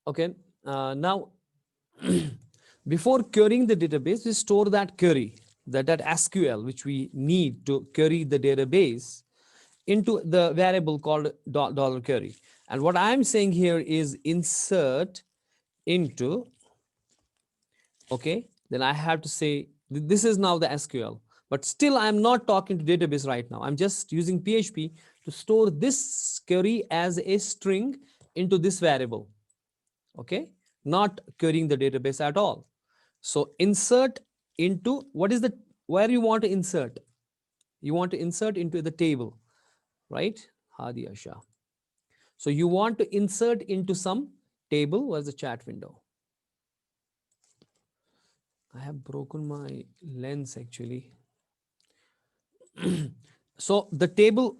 Okay. Now, before querying the database, we store that query, that SQL, which we need to query the database into the variable called dollar query. And what I'm saying here is insert into, okay, then I have to say this is now the SQL, but still I'm not talking to database right now. I'm just using PHP to store this query as a string into this variable, okay, not querying the database at all. So insert into, what is the, where you want to insert? You want to insert into the table, right? Hadi Asha. So you want to insert into some table. Where's the chat window? I have broken my lens actually. So the table,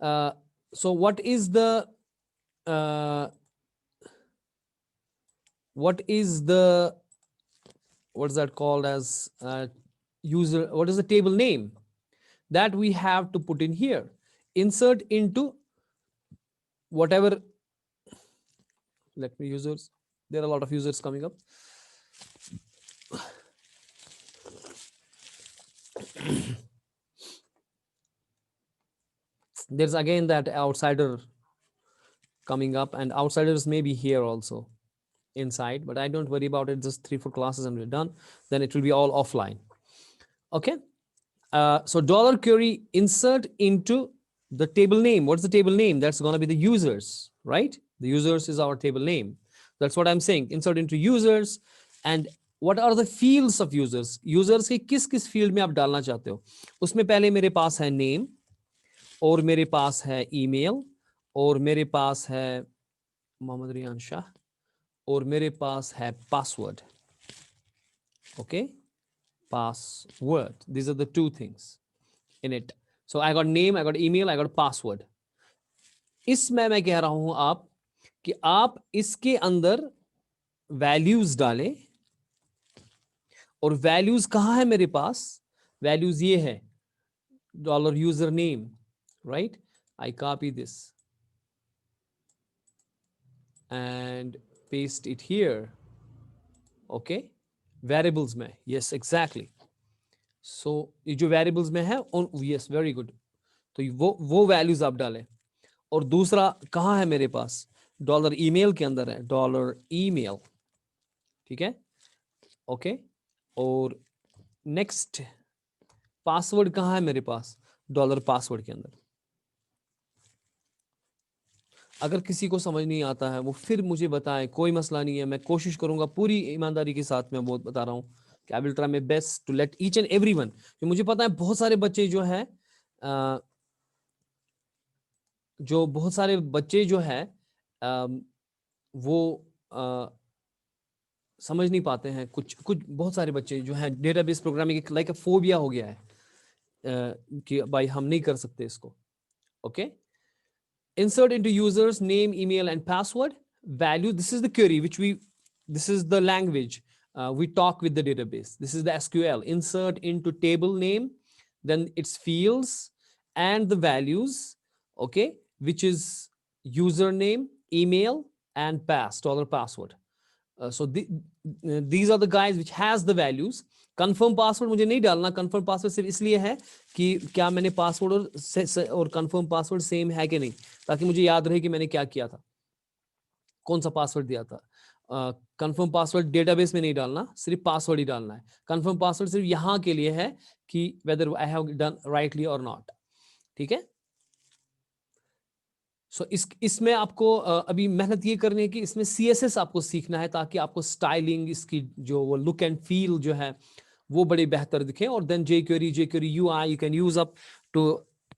so what is the what's that called as user, what is the table name that we have to put in here? Insert into whatever, let me users, there are a lot of users coming up. There's again that outsider coming up, and outsiders may be here also inside, but I don't worry about it. Just 3-4 classes and we're done. Then it will be all offline. Okay. So dollar query insert into the table name. What's the table name? That's going to be the users, right? The users is our table name. That's what I'm saying. Insert into users. And what are the fields of users? Users के किस किस field में आप डालना चाहते हो? उसमें पहले मेरे पास है name, और मेरे पास है email, और मेरे पास है मोहम्मद रियान शाह, और मेरे पास है password. Okay, password. These are the two things in it. So I got name, I got email, I got password. इसमें मैं कह रहा हूं आप कि आप इसके अंदर वैल्यूज डालें, और वैल्यूज कहां है मेरे पास? वैल्यूज ये है, dollar user name, right? I copy this and paste it here. Okay, variables में, यस एग्जैक्टली. सो ये जो वेरिएबल्स में है, यस वेरी गुड. तो वो वैल्यूज आप डालें. और दूसरा कहां है मेरे पास? डॉलर ईमेल के अंदर है, डॉलर ईमेल. ठीक है, ओके. और नेक्स्ट पासवर्ड कहां है मेरे पास? डॉलर पासवर्ड के अंदर. अगर किसी को समझ नहीं आता है वो फिर मुझे बताएं, कोई मसला नहीं है. मैं कोशिश करूंगा पूरी ईमानदारी के साथ, मैं बहुत बता रहा हूं कि I will try my best to let each and everyone. मुझे पता है बहुत सारे बच्चे जो है, बहुत सारे बच्चे जो है वो समझ नहीं पाते हैं. कुछ कुछ बहुत सारे बच्चे जो हैं, डेटाबेस प्रोग्रामिंग एक लाइक फोबिया हो गया है कि भाई हम नहीं कर सकते इसको. Okay, insert into users name, email and password. Value, this is the query which this is the language we talk with the database. This is the SQL. Insert into table name, then its fields and the values, okay, which is username, email and dollar password. So these are the guys which has the values. Confirm password मुझे नहीं डालना. Confirm password सिर्फ इसलिए है कि क्या मैंने password और कंफर्म पासवर्ड सेम है कि नहीं, ताकि मुझे याद रहे कि मैंने क्या किया था, कौन सा पासवर्ड दिया था. कंफर्म पासवर्ड डेटाबेस में नहीं डालना, सिर्फ पासवर्ड ही डालना है. कंफर्म पासवर्ड सिर्फ यहाँ के लिए है कि whether I have done rightly और नॉट. ठीक है. सो इसमें आपको अभी मेहनत ये करनी है कि इसमें CSS आपको सीखना है, ताकि आपको स्टाइलिंग, इसकी जो वो लुक एंड फील जो है वो बड़ी बेहतर दिखे. और then jQuery UI you can use up to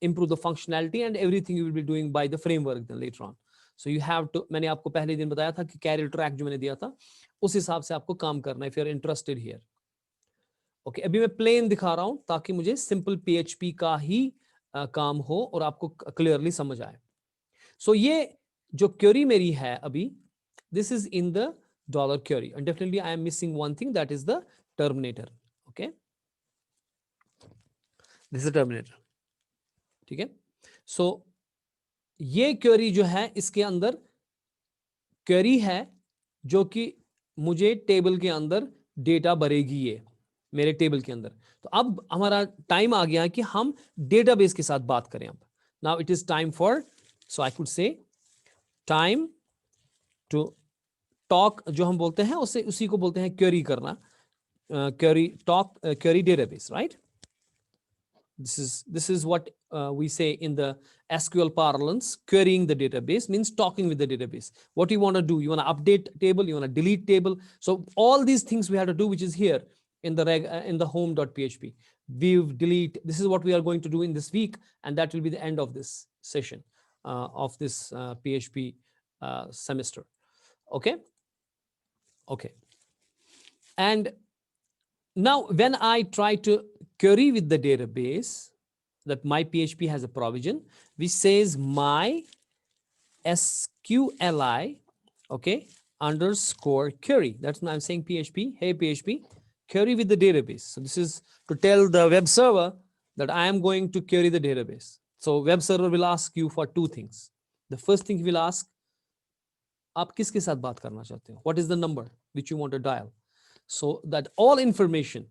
improve the functionality and everything you will be doing by the framework then later on. So you have to, मैंने आपको पहले दिन बताया था कि कैरियर ट्रैक जो मैंने दिया था उस हिसाब से आपको काम करना है if you are interested here. Okay, अभी मैं प्लेन दिखा रहा हूं ताकि मुझे सिंपल PHP का ही काम हो और आपको क्लियरली समझ आए. सो ये जो क्वेरी मेरी है अभी, this is in the dollar query, and definitely I am missing one thing, that is the terminator. Okay, this is terminator. ठीक है. सो ये क्वेरी जो है इसके अंदर क्वेरी है जो कि मुझे टेबल के अंदर डेटा भरेगी ये मेरे टेबल के अंदर। तो अब हमारा टाइम आ गया कि हम डेटाबेस के साथ बात करें। अब now it is time for, so I could say time to talk, जो हम बोलते हैं उसे उसी को बोलते हैं क्वेरी करना, query talk, query database, right? This is what we say in the SQL parlance. Querying the database means talking with the database. What you want to do, you want to update table, you want to delete table. So all these things we have to do, which is here in the in the home.php. View, delete. This is what we are going to do in this week, and that will be the end of this session of this PHP semester. Okay. Okay. And now when I try to query with the database, that my PHP has a provision which says my SQLi, okay, underscore query. That's when I'm saying PHP, hey PHP, query with the database. So this is to tell the web server that I am going to query the database. So web server will ask you for two things. The first thing he will ask, आप किसके साथ बात करना चाहते हो? What is the number which you want to dial? So that all information,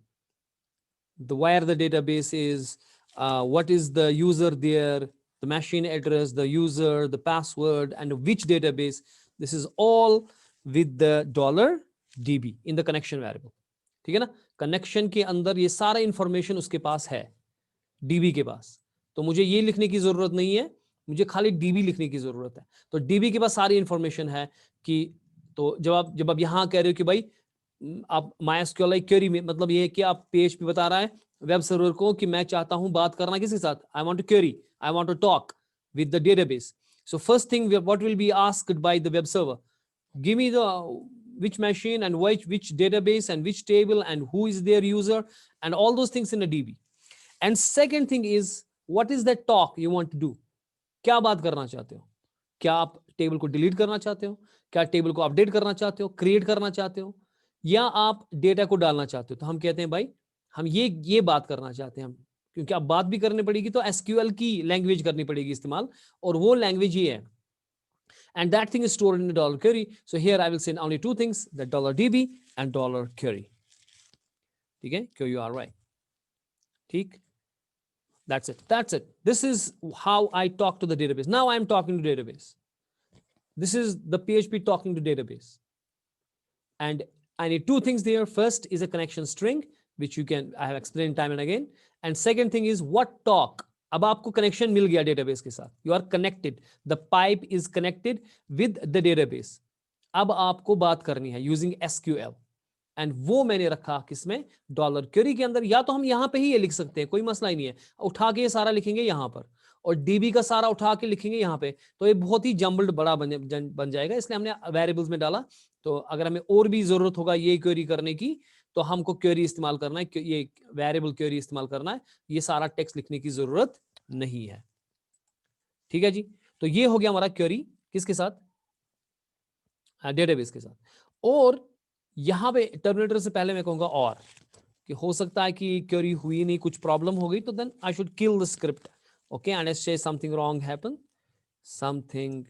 where the database is, what is the user there, the machine address, the user, the password, and which database, this is all with the $db in the connection variable. ठीक है ना? Connection के अंदर ये सारा information उसके पास है, dB के पास। तो मुझे ये लिखने की जरूरत नहीं है, मुझे खाली डीबी लिखने की जरूरत है। तो डीबी के पास सारी इंफॉर्मेशन है कि, तो जब आप यहां कह रहे हो कि भाई आप MySQL क्वेरी में, मतलब ये है कि आप PHP बता रहा है वेब सर्वर को कि मैं चाहता हूं बात करना किसके साथ, I want to query, I want to talk with the database. So first thing, what will be asked by the web server, give me the which machine and which database and which table and who is their user and all those things in a DB. And second thing is, what is that talk you want to do? क्या बात करना चाहते हो? क्या आप table को delete करना चाहते हो? क्या टेबल को अपडेट करना चाहते हो, क्रिएट करना चाहते हो, या आप डेटा को डालना चाहते हो? तो हम कहते हैं भाई हम ये बात करना चाहते हैं हम, क्योंकि अब बात भी करनी पड़ेगी तो एसक्यूएल की लैंग्वेज करनी पड़ेगी इस्तेमाल, और वो लैंग्वेज ये है. And that thing is stored in the $query. So here I will send only two things, the $db and $query. Okay, you are right. ठीक, that's it. That's it. This is how I talk to the database. Now I'm talking to database. This is the PHP talking to database. And I need two things there. First is a connection string, which I have explained time and again. And second thing is what talk. अब आपको connection मिल गया database के साथ, you are connected, the pipe is connected with the database. अब आपको बात करनी है यूजिंग एसक्यूएल, एंड वो मैंने रखा किसमें, $query के अंदर. या तो हम यहां पे ही ये लिख सकते हैं, कोई मसला ही नहीं है, उठा के ये सारा लिखेंगे यहां पर, और डीबी का सारा उठा के लिखेंगे यहां पे, तो ये बहुत ही जम्बल्ड बड़ा बन जाएगा, इसलिए हमने वेरिएबल्स में डाला. तो अगर हमें और भी जरूरत होगा ये क्वेरी करने की, तो हमको क्वेरी इस्तेमाल करना है, ये वेरिएबल क्वेरी इस्तेमाल करना है, ये सारा टेक्स्ट लिखने की जरूरत नहीं है. ठीक है जी. तो ये हो गया हमारा क्वेरी किसके साथ, डेटाबेस के साथ. और यहां पे टर्मिनेटर से पहले मैं कहूंगा और कि हो सकता है कि क्वेरी हुई नहीं, कुछ प्रॉब्लम हो गई, तो then I should kill the script. Okay, and let's say something wrong happened, something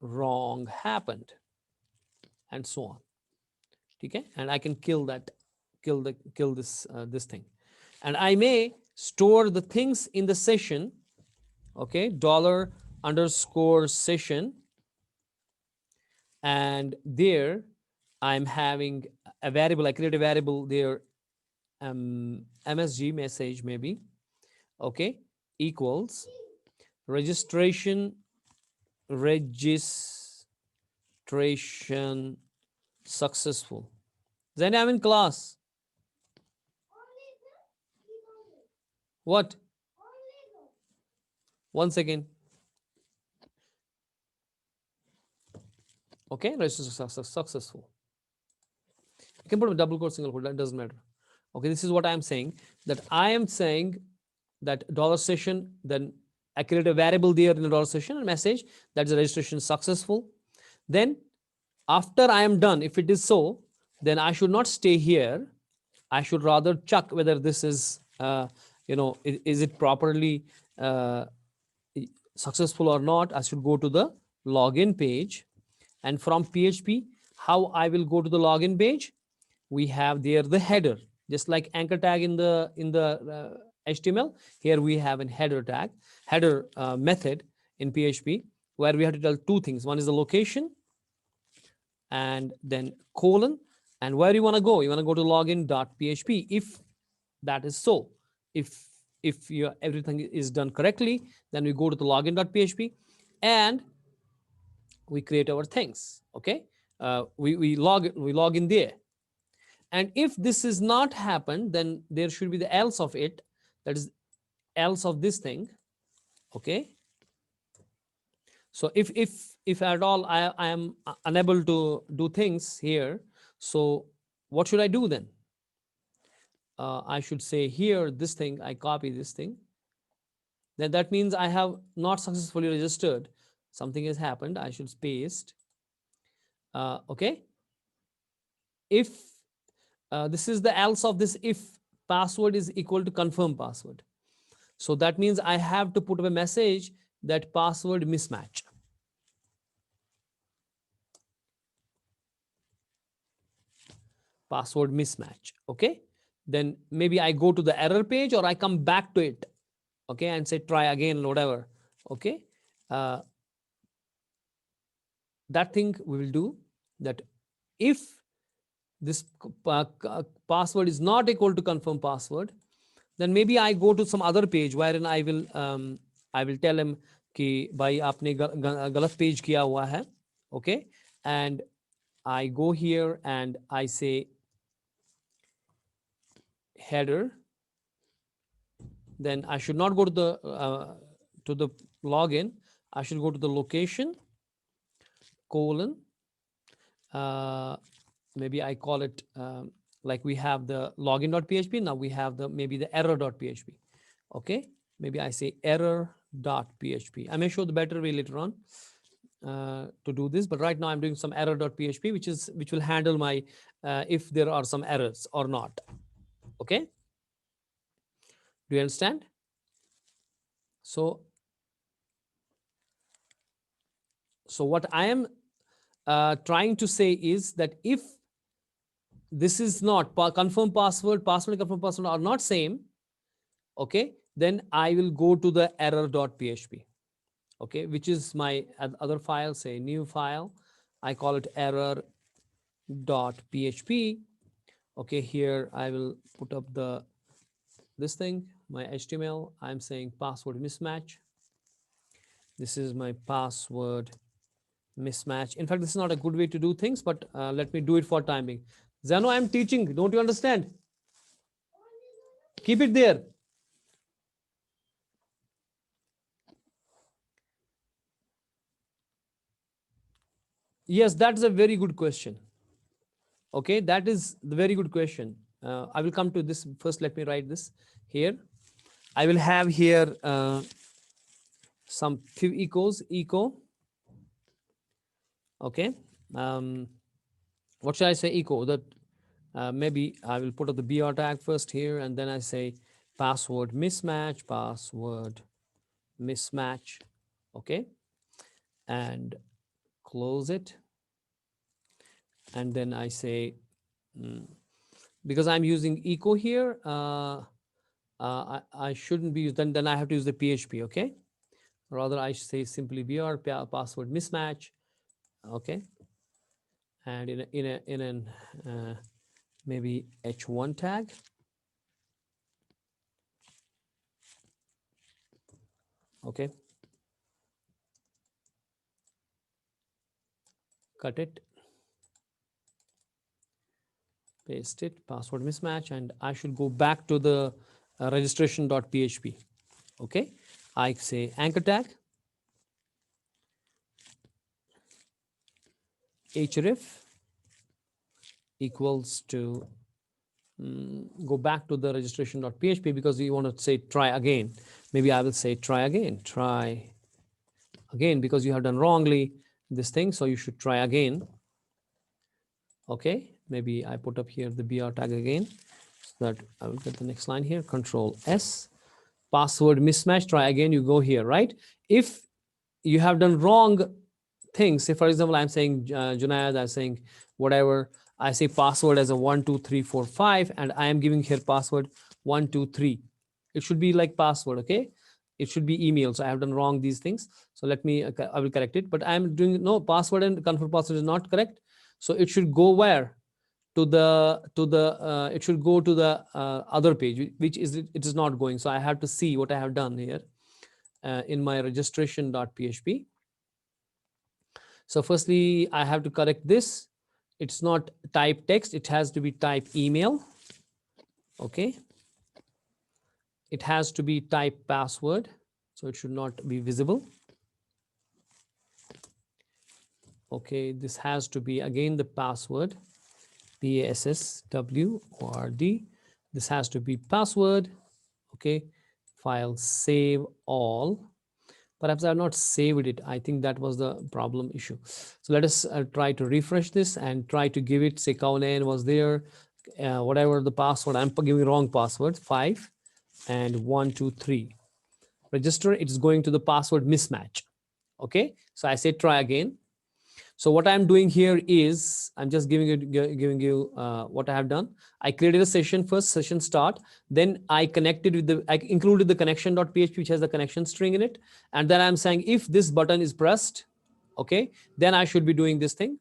wrong happened and so on. Okay, and I can kill this thing, and I may store the things in the session. Okay, $_session, and there I'm having a variable, I create a variable there, MSG message maybe, okay, equals registration successful. Then I'm in class. What? One second. Okay, registration successful. You can put a double quote, single quote, that doesn't matter. Okay, this is what I am saying, that I am saying that $session, then I create a variable there in the $session and message that the registration is successful. Then after I am done, if it is so, then I should not stay here. I should rather check whether this is, is it properly successful or not, I should go to the login page. And from PHP, how I will go to the login page? We have there the header, just like anchor tag in the HTML. Here we have a header tag, header method in PHP, where we have to tell two things. One is the location, and then colon, and where you want to go. You want to go to login.php. If that is so, if your everything is done correctly, then we go to the login.php and we create our things. Okay, we log in there. And if this is not happened, then there should be the else of it, that is else of this thing. Okay, so if at all I am unable to do things here, so what should I do then? I should say here this thing, I copy this thing, then that means I have not successfully registered. Something has happened. I should paste. Okay, if this is the else of this, if password is equal to confirm password. So that means I have to put up a message that password mismatch. Password mismatch. Okay, then maybe I go to the error page or I come back to it. Okay, and say try again, whatever. Okay, that thing we will do, that if this password is not equal to confirm password, then maybe I go to some other page wherein I will tell him कि भाई आपने गलत page किया हुआ है. Okay, and I go here and I say header. Then I should not go to the login. I should go to the location colon. Maybe I call it like we have the login.php. Now we have the maybe the error.php. Okay, maybe I say error.php. I may show the better way later on to do this, but right now I'm doing some error.php, which will handle my if there are some errors or not. Okay, do you understand? So what I am trying to say is that if this is not confirm password and confirm password are not same, okay, then I will go to the error.php. Okay, which is my other file. Say new file, I call it error.php. Okay, here I will put up this thing, my HTML. I'm saying password mismatch. This is my password mismatch. In fact, this is not a good way to do things, but let me do it for timing. Zano, I'm teaching. Don't you understand? Keep it there. Yes, that's a very good question. Okay, that is the very good question. I will come to this first. Let me write this here. I will have here some few echo. Okay, what should I say? Echo that maybe I will put up the BR tag first here, and then I say password mismatch, okay, and close it. And then I say, because I'm using echo here, I shouldn't be using, then I have to use the PHP, okay? Rather, I say simply BR password mismatch, okay? And in an maybe H1 tag. Okay. Cut it. Paste it, password mismatch, and I should go back to the registration.php. Okay, I say anchor tag, href equals to, go back to the registration.php because we want to say try again. Maybe I will say try again because you have done wrongly this thing, so you should try again. Okay, maybe I put up here the BR tag again so that I will get the next line here, Control S. password mismatch, try again, you go here, right? If you have done wrong things, say for example, I'm saying Junaid, I'm saying whatever, I say password as a 12345, and I am giving here password 123. It should be like password, okay? It should be email. So I have done wrong these things. So let me, I will correct it, but I'm doing no password and confirm password is not correct. So it should go where? To the it should go to the other page, which is it is not going. So I have to see what I have done here in my registration.php. So firstly, I have to correct this. It's not type text, it has to be type email. Okay. It has to be type password. So it should not be visible. Okay, this has to be again the password, password. This has to be password. Okay, file save all. Perhaps I have not saved it. I think that was the problem issue. So let us try to refresh this and try to give it, say Kaunain was there, whatever the password, I'm giving wrong password, 5 and 123. Register, it's going to the password mismatch. Okay, so I say try again. So what I'm doing here is I'm just giving you what I have done. I created a session first, session start. Then I connected with I included the connection.php, which has the connection string in it. And then I'm saying if this button is pressed, okay, then I should be doing this thing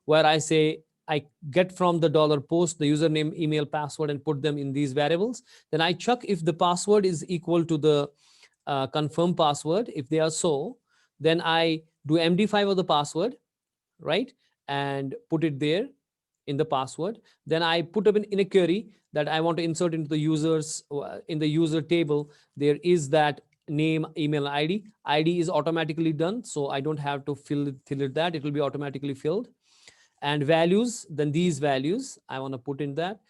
where I say I get from the $post the username, email, password, and put them in these variables. Then I check if the password is equal to the confirm password. If they are so, then I do MD5 of the password, right? And put it there in the password. Then I put up in a query that I want to insert into the users, in the user table, there is that name, email, ID. ID is automatically done, so I don't have to fill it that, it will be automatically filled. And values, then these values I want to put in that.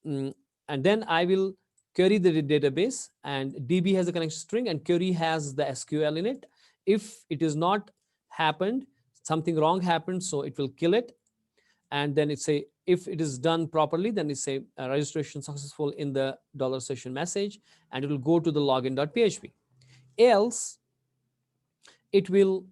And then I will query the database, and DB has a connection string and query has the SQL in it. If it is not happened, something wrong happened, so it will kill it. And then it say if it is done properly, then it say registration successful in the $session message, and it will go to the login.php. Else it will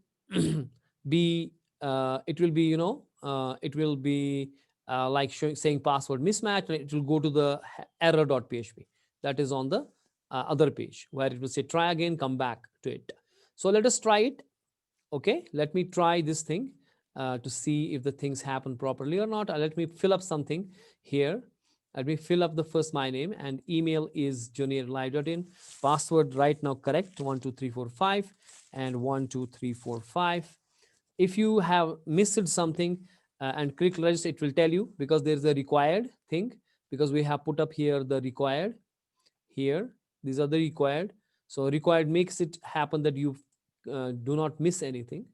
be it will be like saying password mismatch, and it will go to the error.php that is on the other page, where it will say try again, come back to it. So let us try it. Okay, let me try this thing to see if the things happen properly or not. Let me fill up something here. Let me fill up the first my name, and email is juniorlive.in. Password right now correct, 12345 and 12345. If you have missed something and click register, it will tell you, because there's a required thing, because we have put up here the required here. These are the required. So required makes it happen that you do not miss anything.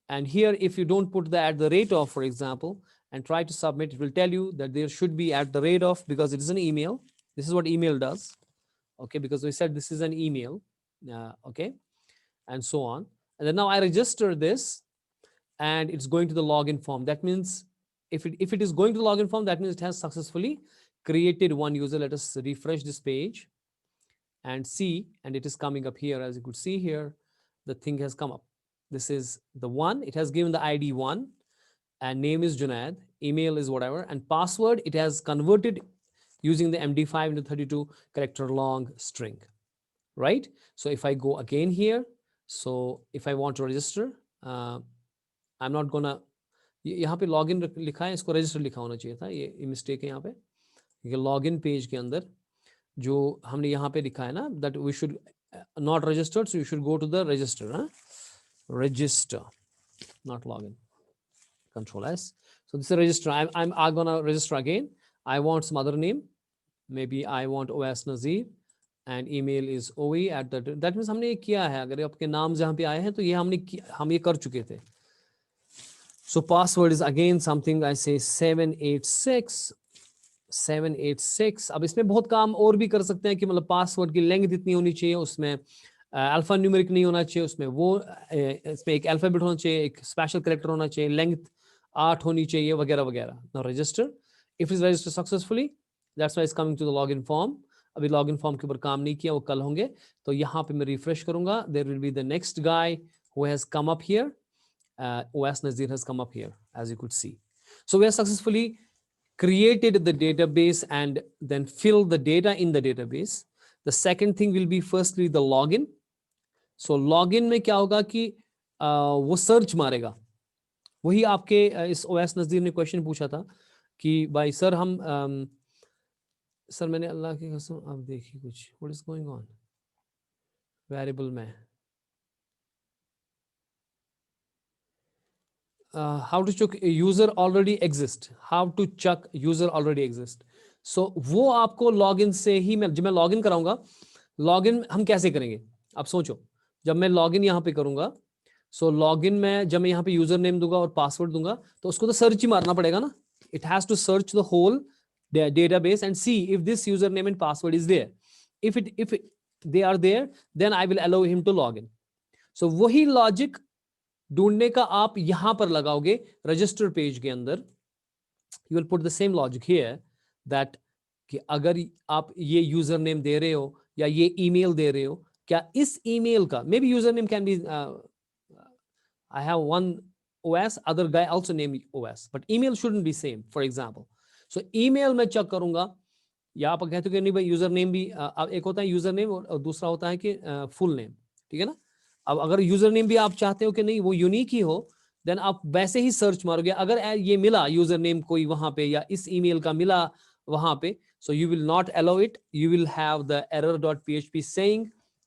And here, if you don't put the @ of, for example, and try to submit, it will tell you that there should be @ of, because it is an email. This is what email does. Okay, because we said this is an email. Okay, and so on. And then now I register this, and it's going to the login form. That means if it is going to the login form, that means it has successfully created one user. Let us refresh this page and see, and it is coming up here. As you could see here, the thing has come up. This is the one. It has given the ID 1, and name is Junaid, email is whatever, and password it has converted using the MD5 into 32 character long string, right? So if I go again here, so if I want to register, I'm not gonna, यहाँ पे login लिखा है, इसको register लिखा होना चाहिए था, ये मिस्टेक है यहाँ पे। लॉगिन पेज के अंदर जो हमने यहाँ पे लिखा है ना, that we should not registered, so you should go to the register, register, not login, Control S. So this is a register. I'm gonna register again. I want some other name, maybe I want OS Nazir, and email is OE at that means हमने ये किया है। अगर आपके नाम जहाँ पे आए हैं तो ये हम ये कर चुके थे। So password is again something I say 786. अब इसमें बहुत काम और भी कर सकते हैं कि मतलब पासवर्ड की लेंथ इतनी होनी चाहिए, उसमें अल्फा न्यूमेरिक नहीं होना चाहिए, उसमें वो इसमें एक अल्फाबेट होना चाहिए, एक स्पेशल कैरेक्टर होना चाहिए, लेंथ 8 होनी चाहिए, वगैरह वगैरह. Now register. If it's registered successfully, that's why it's coming to the login form. अभी लॉगिन फॉर्म के ऊपर काम नहीं किया, वो कल होंगे। तो यहाँ पे मैं रिफ्रेश करूंगा, there will be the next guy who has come up here, OS Nazir has come up here, as you could see. So we have successfully created the database and then fill the data in the database. The second thing will be firstly the login. So login में क्या होगा कि वो search मारेगा। वही आपके इस OS नज़ीर ने क्वेश्चन पूछा था कि भाई सर हम सर मैंने अल्लाह की कसम, अब देखिए कुछ what is going on variable में how to check user already exist, how to check user already exist. So वो आपको लॉगिन से ही, मैं जब मैं लॉगिन कराऊंगा, लॉगिन हम कैसे करेंगे आप सोचो। जब मैं लॉगिन यहाँ पे करूंगा, सो लॉगिन में जब मैं यहाँ पे यूजर नेम दूंगा और पासवर्ड दूंगा, तो उसको तो सर्च ही मारना पड़ेगा ना। It has to search the whole database and see if this username and password is there. If they are there, then I will allow him to log in. So वही logic ढूंढने का आप यहां पर लगाओगे रजिस्टर पेज के अंदर। You will put the same logic here that कि अगर आप ये यूजर नेम दे रहे हो या ये ईमेल दे रहे हो, क्या इस ईमेल का, may be user name can be, I have one OS, other guy also named OS, but email shouldn't be same, for example. So email में चेक करूंगा, या आप कहते हो कि नहीं भाई यूजर नेम भी, अब एक होता है यूजर नेम और दूसरा होता है कि फुल नेम, ठीक है ना। अब अगर यूजर नेम भी आप चाहते हो कि नहीं वो यूनिक ही हो, देन आप वैसे ही सर्च मारोगे। अगर ये मिला यूजर नेम कोई वहां पे या इस ईमेल का मिला वहां पे, so you will not allow it, you will have the error dot php saying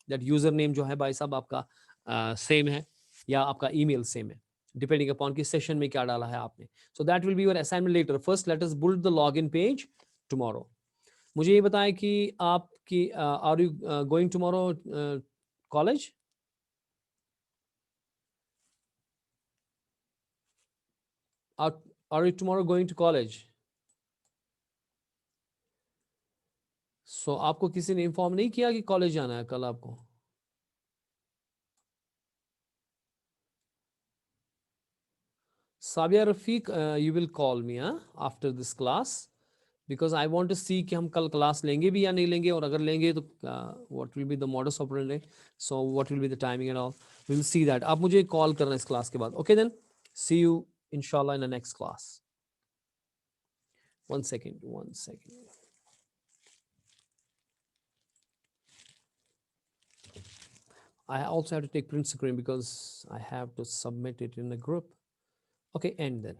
that user name जो है भाई साहब आपका सेम है या आपका ईमेल सेम है, डिपेंडिंग अपॉन कि सेशन में क्या डाला है आपने। So that will be your assignment letter. First let us build the login page tomorrow. मुझे ये बताएं कि आपकी are you going tomorrow college? Are you tomorrow going to college? So आपको किसी ने इन्फॉर्म नहीं किया कि कॉलेज जाना है कल आपको? Sabia Rafiq, you will call me after this class, because I want to see कि हम कल क्लास लेंगे भी या नहीं लेंगे, और अगर लेंगे तो what will be the modus operandi, so what will be the timing and all, we will see that. आप मुझे कॉल करना इस क्लास के बाद। ओके देन, सी यू इंशाल्लाह in the next class. One second, one second. I also have to take print screen because I have to submit it in the group. Okay, and then